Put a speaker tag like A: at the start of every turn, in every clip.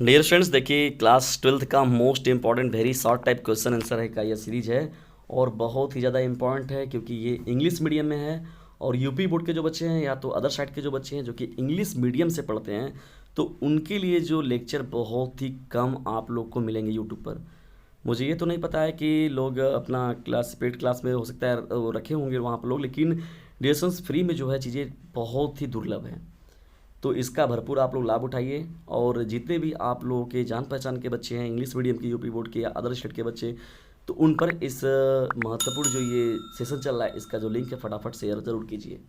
A: Dear students, देखिए class twelfth का most important very short type question answer है का यह सीरीज है और बहुत ही ज़्यादा इंपॉर्टेंट है क्योंकि ये इंग्लिश मीडियम में है। और यूपी बोर्ड के जो बच्चे हैं या तो अदर साइड के जो बच्चे हैं जो कि इंग्लिश मीडियम से पढ़ते हैं, तो उनके लिए जो लेक्चर बहुत ही कम आप लोग को मिलेंगे यूट्यूब पर। मुझे ये तो नहीं पता है कि लोग अपना क्लास पेड क्लास में हो सकता है वो रखे होंगे वहाँ पर लोग, लेकिन डियर फ्री में जो है चीज़ें बहुत ही दुर्लभ हैं। तो इसका भरपूर आप लोग लाभ उठाइए। और जितने भी आप लोगों के जान पहचान के बच्चे हैं इंग्लिश मीडियम के, यूपी बोर्ड के या अदर स्टेट के बच्चे, तो उन पर इस महत्वपूर्ण जो ये सेशन चल रहा है इसका जो लिंक है फटाफट शेयर ज़रूर कीजिए।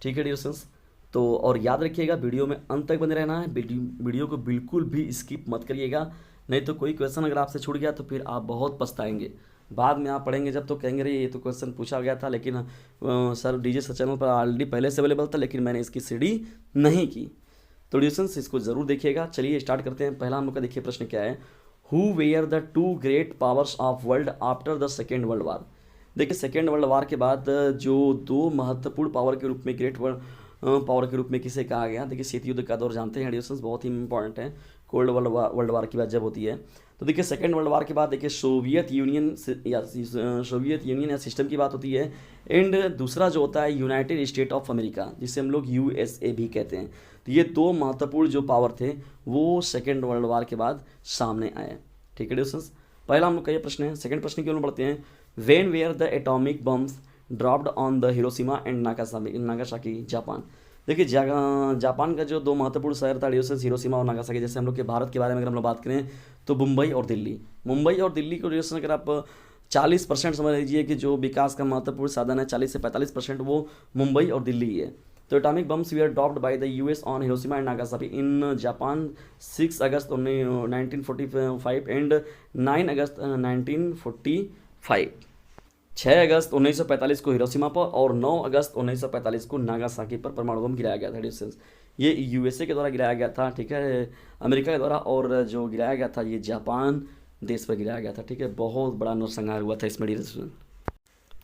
A: ठीक है डियर फ्रेंड्स। तो और याद रखिएगा वीडियो में अंत तक बने रहना है, वीडियो को बिल्कुल भी स्किप मत करिएगा, नहीं तो कोई क्वेश्चन अगर आपसे छूट गया तो फिर आप बहुत पछताएंगे। बाद में आप पढ़ेंगे जब तो कहेंगे रे ये तो क्वेश्चन पूछा गया था, लेकिन सर डीजे सर चैनल पर ऑलरेडी पहले से अवेलेबल था लेकिन मैंने इसकी सीडी नहीं की। तो डिस्टेंस इसको जरूर देखिएगा। चलिए स्टार्ट करते हैं। पहला हम लोग का देखिए प्रश्न क्या है, who were the two great powers of world after the second world war. देखिए सेकेंड वर्ल्ड वार के बाद जो दो महत्वपूर्ण पावर के रूप में ग्रेट वर्ल्ड पावर के रूप में किसे कहा गया। देखिए शीत युद्ध का दौर जानते हैं डिस्टेंस, बहुत ही इंपॉर्टेंट है। कोल्ड वर्ल्ड वार की बात जब होती है तो देखिए सेकेंड वर्ल्ड वार के बाद देखिए सोवियत यूनियन या सिस्टम की बात होती है। एंड दूसरा जो होता है यूनाइटेड स्टेट ऑफ अमेरिका, जिसे हम लोग यूएसए भी कहते हैं। तो ये दो महत्वपूर्ण जो पावर थे वो सेकेंड वर्ल्ड वार के बाद सामने आए। ठीक है डिस्टेंस। पहला हम लोग का ये प्रश्न है। सेकंड प्रश्न की ओर बढ़ते हैं। When were the atomic bombs dropped on the Hiroshima and Nagasaki Japan. देखिए जापान का जो दो महत्वपूर्ण शहर था डिस्टेंस, हिरोशिमा और नागासाकी। जैसे हम लोग के भारत के बारे में अगर हम लोग बात करें तो मुंबई और दिल्ली को डिस्टेंस अगर आप 40% समझ लीजिए कि जो विकास का महत्वपूर्ण साधन है 40 से 45% वो मुंबई और दिल्ली ही है। तो atomic bombs were dropped by the US on Hiroshima and Nagasaki in Japan 6 August 1945 and 9 August 1945। 6 अगस्त 1945 को हिरोशिमा पर और 9 अगस्त 1945 को नागासाकी पर परमाणु बम गिराया गया था डिस्टेंस। ये यूएसए के द्वारा गिराया गया था, ठीक है, अमेरिका के द्वारा। और जो गिराया गया था ये जापान देश पर गिराया गया था। ठीक है, बहुत बड़ा नरसंहार हुआ था इसमें डिस्टेंस।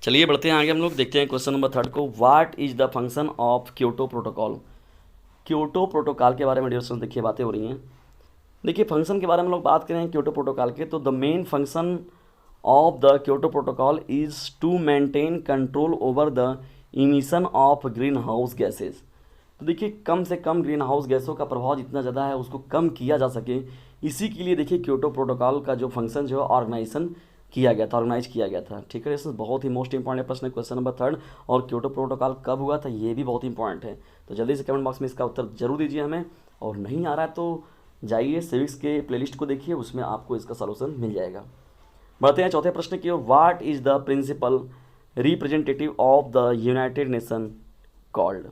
A: चलिए बढ़ते हैं आगे, हम लोग देखते हैं क्वेश्चन नंबर 3 को। What is the function of Kyoto protocol. Kyoto protocol के बारे में डिस्कशन देखिए बातें हो रही हैं। देखिए फंक्शन के बारे में लोग बात करें क्योटो प्रोटोकॉल के, तो the main function of the Kyoto protocol is to maintain control over the emission of green house gases. तो देखिए कम से कम ग्रीन हाउस गैसों का प्रभाव जितना ज़्यादा है उसको कम किया जा सके, इसी के लिए देखिए क्योटो प्रोटोकॉल का जो फंक्शन जो है ऑर्गेनाइज किया गया था। ठीक है, इसमें बहुत ही मोस्ट इंपॉर्टेंट प्रश्न है क्वेश्चन नंबर 3। और क्योटो प्रोटोकॉल कब हुआ था ये भी बहुत इंपॉर्टेंट है। तो जल्दी से कमेंट बॉक्स में इसका उत्तर जरूर दीजिए हमें। और नहीं आ रहा है तो जाइए सिविक्स के प्लेलिस्ट को देखिए, उसमें आपको इसका सलूशन मिल जाएगा। बढ़ते हैं चौथे प्रश्न की ओर। What is the principal representative of the United Nation called.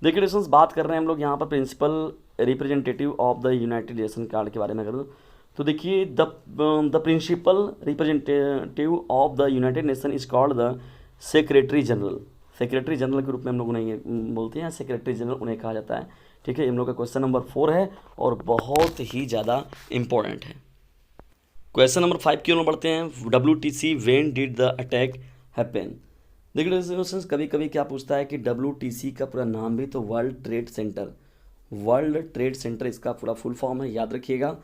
A: देखिए डिस्टेंस बात कर रहे हैं हम लोग यहाँ पर principal representative of the United Nation called के बारे में अगर, तो देखिए the principal representative of the United Nation is called the secretary general. Secretary general के रूप में हम लोग उन्हें बोलते हैं, सेक्रेटरी जनरल उन्हें कहा जाता है। ठीक है, हम लोग का क्वेश्चन नंबर 4 है और बहुत ही ज़्यादा इंपॉर्टेंट है। क्वेश्चन नंबर 5 की ओर बढ़ते हैं। WTC when did the attack happen. देखिए कभी कभी क्या पूछता है कि WTC का पूरा नाम भी तो वर्ल्ड ट्रेड सेंटर इसका पूरा फुल फॉर्म है, याद रखिएगा।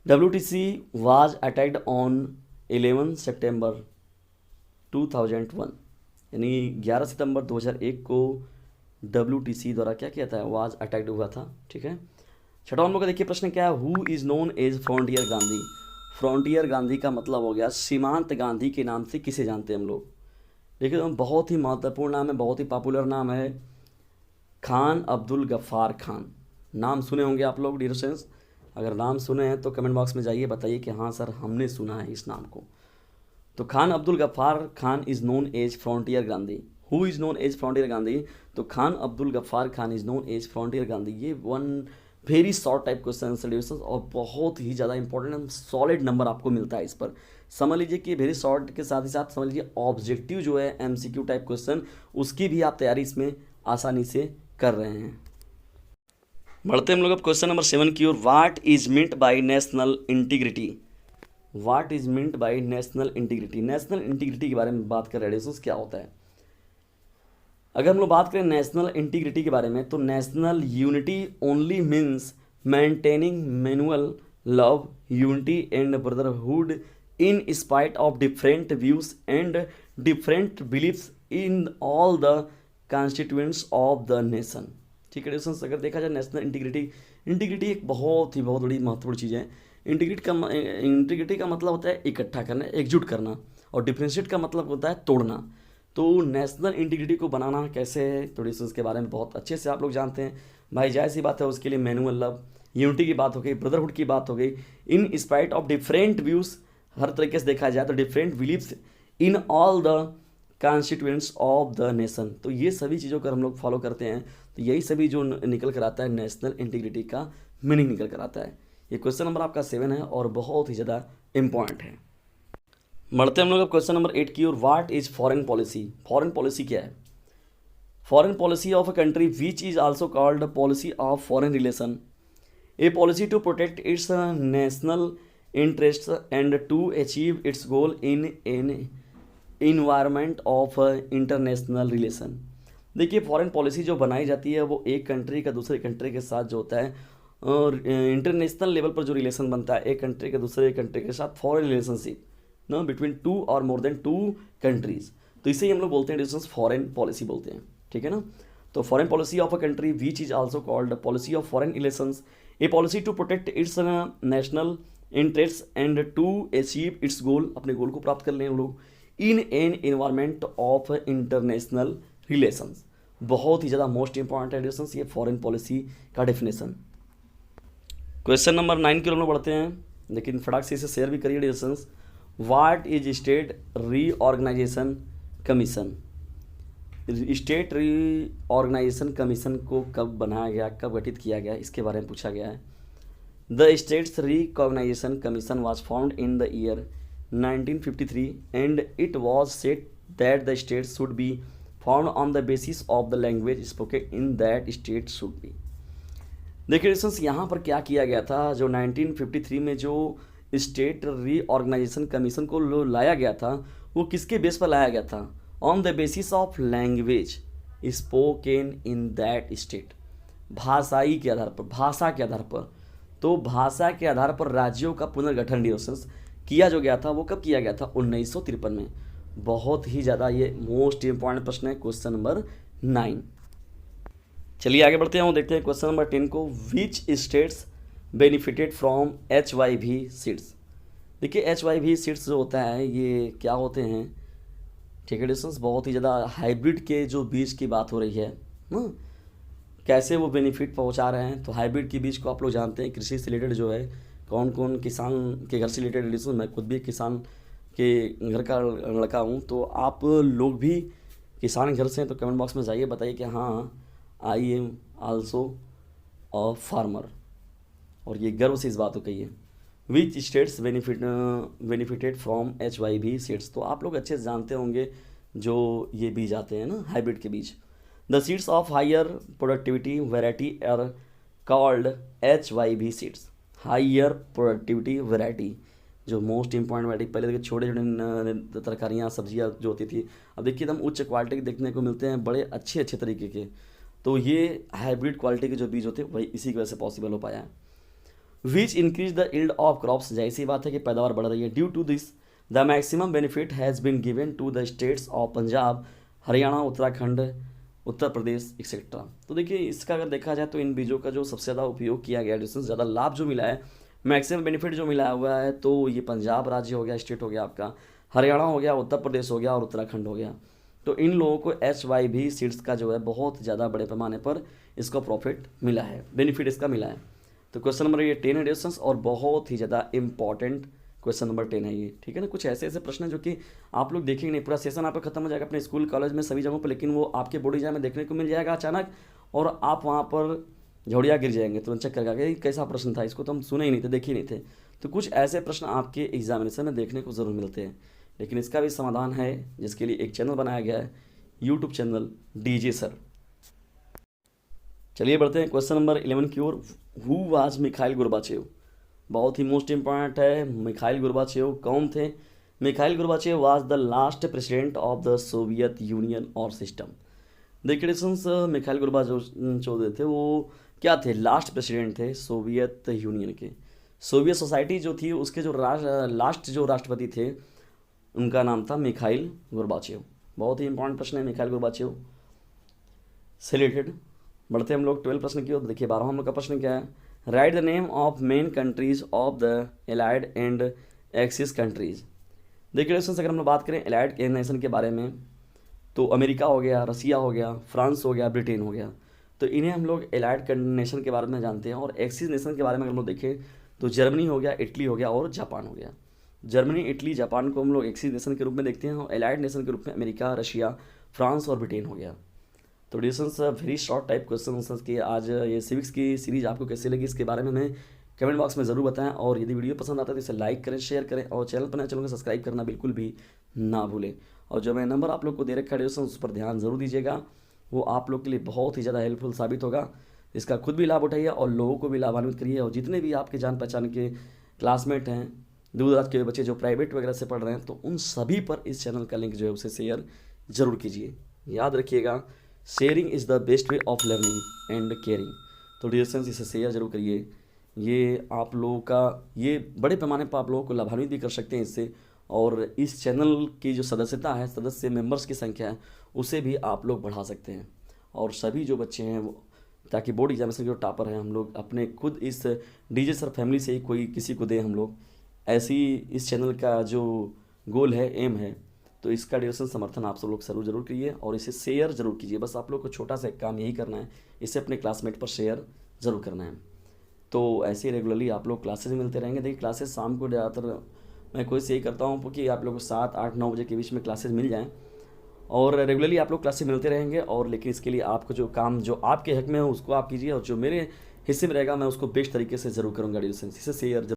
A: WTC वाज अटैक्ड ऑन 11 सितंबर 2001, यानी 11 सितंबर 2001 को WTC द्वारा क्या किया था, वाज अटैक्ड हुआ था। ठीक है, छठा हम लोग का देखिए प्रश्न क्या है, who is known as frontier Gandhi. Frontier Gandhi का मतलब हो गया सीमांत गांधी के नाम से किसे जानते हैं हम लोग। देखिए बहुत ही महत्वपूर्ण नाम है, बहुत ही पॉपुलर नाम है, खान अब्दुल गफ्फार खान। नाम सुने होंगे आप लोग डियर फ्रेंड्स, अगर नाम सुने हैं तो कमेंट बॉक्स में जाइए बताइए कि हाँ सर हमने सुना है इस नाम को। तो Khan Abdul Gaffar Khan is known as frontier Gandhi. Who is known as frontier Gandhi, तो Khan Abdul Gaffar Khan is known as frontier Gandhi. ये one very short type question solution और बहुत ही ज़्यादा इंपॉर्टेंट सॉलिड नंबर आपको मिलता है इस पर। समझ लीजिए कि वेरी शॉर्ट के साथ ही साथ समझ लीजिए ऑब्जेक्टिव जो है MCQ टाइप क्वेश्चन उसकी भी आप तैयारी इसमें आसानी से कर रहे हैं। बढ़ते हम लोग अब क्वेश्चन नंबर 7 की ओर। What is meant by national integrity. What is meant by national integrity. National integrity के बारे में बात कर रहे हैं, क्या होता है। अगर हम लोग बात करें नेशनल इंटीग्रिटी के बारे में तो national unity only means maintaining manual love unity and brotherhood in spite of different views and different beliefs in all the constituents of the nation. ठीक है डिस्टेंस, अगर देखा जाए नेशनल इंटीग्रिटी एक बहुत बड़ी महत्वपूर्ण चीज़ है। इंटीग्रिटी का मतलब होता है इकट्ठा करना, एकजुट करना, और डिफ्रेंशिएट का मतलब होता है तोड़ना। तो नेशनल इंटीग्रिटी को बनाना कैसे है, तो डिस्टेंस के बारे में बहुत अच्छे से आप लोग जानते हैं भाई। जाहिर सी बात है, उसके लिए मैनुअल लव यूनिटी की बात हो गई, ब्रदरहुड की बात हो गई, in spite of different views, हर तरीके से देखा जाए तो different beliefs in all the constituents of the nation. तो ये सभी चीज़ों को हम लोग फॉलो करते हैं, तो यही सभी जो निकल कर आता है नेशनल इंटीग्रिटी का मीनिंग निकल कर आता है। ये क्वेश्चन नंबर आपका 7 है और बहुत ही ज़्यादा इम्पॉर्टेंट है। बढ़ते हम लोग अब क्वेश्चन नंबर 8 की ओर। What is foreign policy? Foreign policy क्या है? Foreign policy of a country which is also called policy of foreign relation, a policy to protect its national interests and to achieve its goal in an environment of international relation। देखिए foreign policy जो बनाई जाती है वो एक country का दूसरे country के साथ जो होता है और इंटरनेशनल लेवल पर जो रिलेशन बनता है एक कंट्री के दूसरे कंट्री के साथ, फॉरेन रिलेशनशिप ना बिटवीन टू और मोर देन टू कंट्रीज, तो इसे ही हम लोग बोलते हैं डिस्टेंस फॉरेन पॉलिसी बोलते हैं। ठीक है ना, तो foreign policy of a country which is also called policy of foreign relations, a policy to protect its national interest and to achieve its goal, अपने गोल को प्राप्त कर लें हम लोग, in an environment of international relations. बहुत ही ज़्यादा मोस्ट इंपॉर्टेंट है डिस्टेंस ये फॉरेन पॉलिसी का डेफिनेशन। क्वेश्चन नंबर 9 की ओर हम लोग बढ़ते हैं, लेकिन फटाक से इसे शेयर भी करिए distance. What is state reorganisation commission? State reorganisation commission को कब बनाया गया, कब गठित किया गया, इसके बारे में पूछा गया है। The States Recognition Commission was formed in the year 1953 and it was said that the states should be formed on the basis of the language spoken in that state should be। देखिए distance यहाँ पर क्या किया गया था, जो 1953 में जो स्टेट रीऑर्गेनाइजेशन कमीशन को लाया गया था वो किसके बेस पर लाया गया था? On the basis of language spoken in that state, भाषाई के आधार पर, भाषा के आधार पर। तो भाषा के आधार पर राज्यों का पुनर्गठन डिस्टेंस किया जो गया था वो कब किया गया था? 1953 में। बहुत ही ज़्यादा ये मोस्ट इंपॉर्टेंट प्रश्न है क्वेश्चन नंबर 9। चलिए आगे बढ़ते हैं, देखते हैं क्वेश्चन नंबर 10 को। Which states benefited from HYV seeds? देखिए HYV सीड्स जो होता है ये क्या होते हैं? ठीक है डिस्टेंस, बहुत ही ज़्यादा हाइब्रिड के जो बीज की बात हो रही है ना, कैसे वो बेनिफिट पहुंचा रहे हैं। तो हाइब्रिड के बीज को आप लोग जानते हैं, कृषि से रिलेटेड जो है, कौन कौन किसान के घर से रिलेटेड डिस्टेंस, मैं खुद भी किसान के घर का लड़का हूँ, तो आप लोग भी किसान घर से हैं तो कमेंट बॉक्स में जाइए, बताइए कि हाँ I am also a farmer, और ये गर्व से इस बात को कहिए। Which states benefited from HYV seeds, तो आप लोग अच्छे से जानते होंगे जो ये बीज आते हैं ना हाइब्रिड के बीज। The seeds of higher productivity variety are called HYV seeds। Higher productivity variety जो मोस्ट इंपॉर्टेंट वैरायटी, पहले देखिए छोटे छोटे तरकारियाँ सब्जियाँ जो होती थी, अब देखिए एकदम उच्च क्वालिटी के देखने को मिलते हैं, बड़े अच्छे तरीके के। तो ये हाइब्रिड क्वालिटी के जो बीज होते हैं वही इसी की वजह से पॉसिबल हो पाया है। Which increase the yield of crops, जैसी बात है कि पैदावार बढ़ रही है। Due to this the maximum benefit has been given to the states of Punjab, Haryana, Uttarakhand, Uttar Pradesh etcetera. तो देखिए इसका अगर देखा जाए तो इन बीजों का जो सबसे ज़्यादा उपयोग किया गया है, जिससे ज़्यादा लाभ जो मिला है, मैक्सिमम बेनिफिट जो मिला हुआ है, तो ये पंजाब राज्य हो गया, स्टेट हो गया आपका, हरियाणा हो गया, उत्तर प्रदेश हो गया और उत्तराखंड हो गया। तो इन लोगों को HYV सीड्स का जो है बहुत ज़्यादा बड़े पैमाने पर इसको प्रॉफिट मिला है, बेनिफिट इसका मिला है। तो क्वेश्चन नंबर ये 10 एडिशंस और बहुत ही ज़्यादा इंपॉर्टेंट क्वेश्चन नंबर 10 है ये। ठीक है ना, कुछ ऐसे प्रश्न हैं जो कि आप लोग देखेंगे नहीं, पूरा सेशन आपका खत्म हो जाएगा अपने स्कूल कॉलेज में सभी जगहों पर, लेकिन वो आपके बोर्ड एग्जाम में देखने को मिल जाएगा अचानक, और आप वहाँ पर झोड़िया गिर जाएंगे तुरंत चेक करके कैसा प्रश्न था, इसको तो हम सुने ही नहीं थे, देखे ही नहीं थे। तो कुछ ऐसे प्रश्न आपके एग्जामिनेशन में देखने को ज़रूर मिलते हैं, लेकिन इसका भी समाधान है जिसके लिए एक चैनल बनाया गया है, यूट्यूब चैनल DJ सर। चलिए बढ़ते हैं क्वेश्चन नंबर 11 की ओर। Who was Mikhail Gorbachev? बहुत ही मोस्ट इंपॉर्टेंट है। मिखाइल गोर्बाचेव कौन थे? Mikhail Gorbachev was the last president of the Soviet Union और सिस्टम। देखिए डिस्टेंस, मिखाइल गोर्बाचेव जो थे वो क्या थे, लास्ट प्रेसिडेंट थे सोवियत यूनियन के। सोवियत सोसाइटी जो थी उसके जो लास्ट जो राष्ट्रपति थे उनका नाम था मिखाइल गोर्बाचेव। बहुत ही इंपॉर्टेंट प्रश्न है मिखाइल गोर्बाचेव से रिलेटेड। बढ़ते हम लोग 12 प्रश्न की ओर। देखिए 12वां हम लोग का प्रश्न क्या है, right the name of main countries of the allied and axis countries. देखिए दोस्तों अगर हम लोग बात करें एलाइड नेशन के बारे में तो अमेरिका हो गया, रसिया हो गया, फ्रांस हो गया, ब्रिटेन हो गया, तो इन्हें हम लोग एलाइड नेशन के बारे में जानते हैं। और एक्सिस नेशन के बारे में अगर हम लोग देखें तो जर्मनी हो गया, इटली हो गया और जापान हो गया। जर्मनी, इटली, जापान को हम लोग एक्सिस नेशन के रूप में देखते हैं और एलाइड नेशन के रूप में अमेरिका, रशिया, फ्रांस और ब्रिटेन हो गया। तो distance very short type question answer की आज ये सिविक्स की सीरीज आपको कैसी लगी इसके बारे में हमें कमेंट बॉक्स में ज़रूर बताएं। और यदि वीडियो पसंद आता है तो इसे लाइक करें, शेयर करें और चैनल पर नए चैनल को सब्सक्राइब करना बिल्कुल भी ना भूलें। और जो मैं नंबर आप लोग को दे रखा है डिस्टेंस उस पर ध्यान ज़रूर दीजिएगा, वो आप लोग के लिए बहुत ही ज़्यादा हेल्पफुल साबित होगा। इसका खुद भी लाभ उठाइए और लोगों को भी लाभान्वित करिए। और जितने भी आपके जान पहचान के क्लासमेट हैं, दूर दराज के बच्चे जो प्राइवेट वगैरह से पढ़ रहे हैं, तो उन सभी पर इस चैनल का लिंक जो है उसे शेयर ज़रूर कीजिए। याद रखिएगा sharing is the best way of learning and caring. तो डियर फ्रेंड्स इसे शेयर जरूर करिए। ये आप लोगों का ये बड़े पैमाने पर आप लोगों को लाभान्वित भी कर सकते हैं इससे। और इस चैनल की जो सदस्यता है, सदस्य मेंबर्स की संख्या है, उसे भी आप लोग बढ़ा सकते हैं। और सभी जो बच्चे हैं वो, ताकि बोर्ड एग्जामिनेशन जो टॉपर हैं, हम लोग अपने खुद इस डीजे सर फैमिली से ही कोई किसी को दें हम लोग, ऐसी इस चैनल का जो गोल है, एम है। तो इसका ड्यूरेशन समर्थन आप सब लोग जरूर करिए और इसे शेयर जरूर कीजिए। बस आप लोग को छोटा सा काम यही करना है, इसे अपने क्लासमेट पर शेयर ज़रूर करना है। तो ऐसे ही रेगुलरली आप लोग क्लासेस मिलते रहेंगे। देखिए क्लासेस शाम को ज़्यादातर मैं कोशिश यही करता हूँ कि आप लोग को 7, 8, 9 बजे के बीच में क्लासेस मिल जाएँ और रेगुलरली आप लोग क्लासेस मिलते रहेंगे। और लेकिन इसके लिए आपको जो काम जो आपके हक में हो उसको आप कीजिए और जो मेरे हिस्से में रहेगा मैं उसको बेस्ट तरीके से ज़रूर करूँगा। इसे शेयर